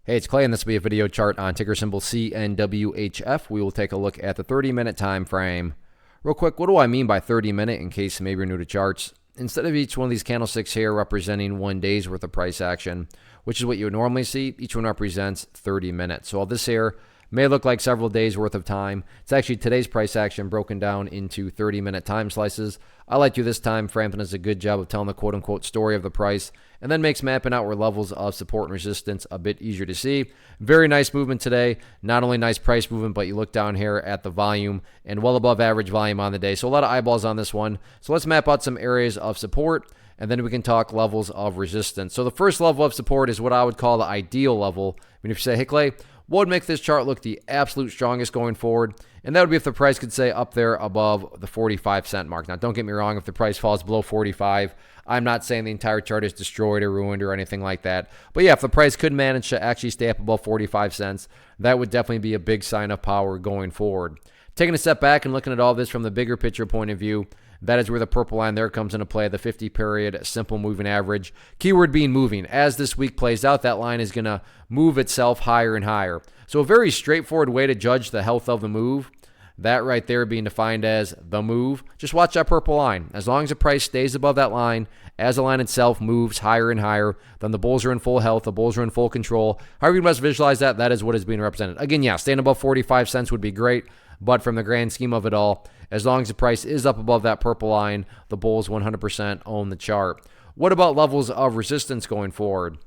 Hey, it's Clay, and this will be a video chart on ticker symbol CNWHF. We will take a look at the 30-minute time frame. Real quick, what do I mean by 30-minute in case maybe you're new to charts? Instead of each one of these candlesticks here representing 1 day's worth of price action, which is what you would normally see, each one represents 30 minutes. So all this here may look like several days worth of time. It's actually today's price action broken down into 30-minute time slices. I like to this time frame, and does a good job of telling the quote-unquote story of the price, and then makes mapping out where levels of support and resistance a bit easier to see. Very nice movement today. Not only nice price movement, but you look down here at the volume and well above average volume on the day. So a lot of eyeballs on this one. So let's map out some areas of support, and then we can talk levels of resistance. So the first level of support is what I would call the ideal level. I mean, if you say, hey, Clay, what would make this chart look the absolute strongest going forward? And that would be if the price could say up there above the 45-cent mark. Now, don't get me wrong, if the price falls below 45, I'm not saying the entire chart is destroyed or ruined or anything like that. But yeah, if the price could manage to actually stay up above 45 cents, that would definitely be a big sign of power going forward. Taking a step back and looking at all this from the bigger picture point of view, that is where the purple line there comes into play, the 50-period simple moving average. Keyword being moving. As this week plays out, that line is going to move itself higher and higher. So a very straightforward way to judge the health of the move, that right there being defined as the move. Just watch that purple line. As long as the price stays above that line, as the line itself moves higher and higher, then the bulls are in full health, the bulls are in full control. However you must visualize that, that is what is being represented. Again, yeah, staying above 45 cents would be great, but from the grand scheme of it all, as long as the price is up above that purple line, the bulls 100% own the chart. What about levels of resistance going forward?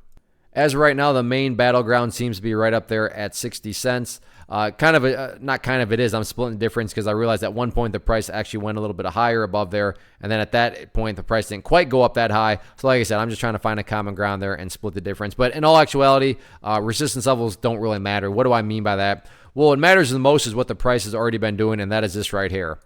As of right now, the main battleground seems to be right up there at 60 cents. Not kind of it is. I'm splitting the difference because I realized at one point the price actually went a little bit higher above there. And then at that point, the price didn't quite go up that high. So like I said, I'm just trying to find a common ground there and split the difference. But in all actuality, resistance levels don't really matter. What do I mean by that? Well, what matters the most is what the price has already been doing, and that is this right here.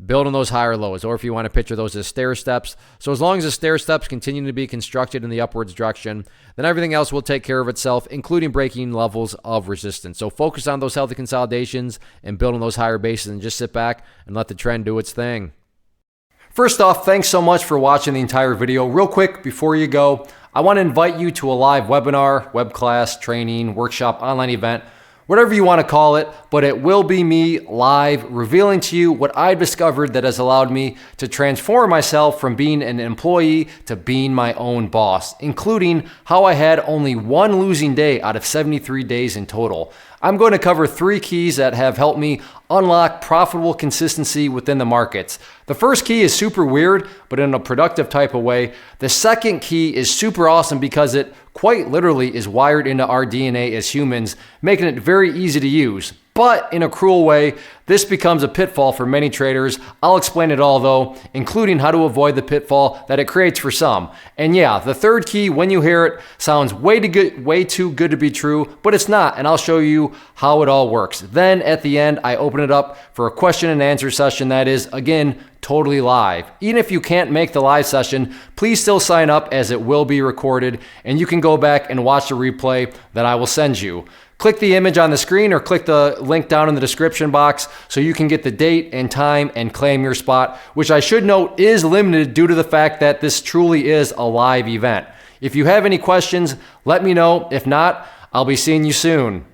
Building those higher lows, or if you want to picture those as stair steps. So as long as the stair steps continue to be constructed in the upwards direction, then everything else will take care of itself, including breaking levels of resistance. So focus on those healthy consolidations and building those higher bases, and just sit back and let the trend do its thing. First off, thanks so much for watching the entire video. Real quick, before you go, I want to invite you to a live webinar, web class, training, workshop, online event, whatever you want to call it, but it will be me live revealing to you what I discovered that has allowed me to transform myself from being an employee to being my own boss, including how I had only one losing day out of 73 days in total. I'm going to cover 3 keys that have helped me unlock profitable consistency within the markets. The first key is super weird, but in a productive type of way. The second key is super awesome because it quite literally is wired into our DNA as humans, making it very easy to use. But in a cruel way, this becomes a pitfall for many traders. I'll explain it all though, including how to avoid the pitfall that it creates for some. And yeah, the third key, when you hear it, sounds way too good to be true, but it's not, and I'll show you how it all works. Then at the end, I open it up for a question and answer session that is, again, totally live. Even if you can't make the live session, please still sign up as it will be recorded, and you can go back and watch the replay that I will send you. Click the image on the screen or click the link down in the description box so you can get the date and time and claim your spot, which I should note is limited due to the fact that this truly is a live event. If you have any questions, let me know. If not, I'll be seeing you soon.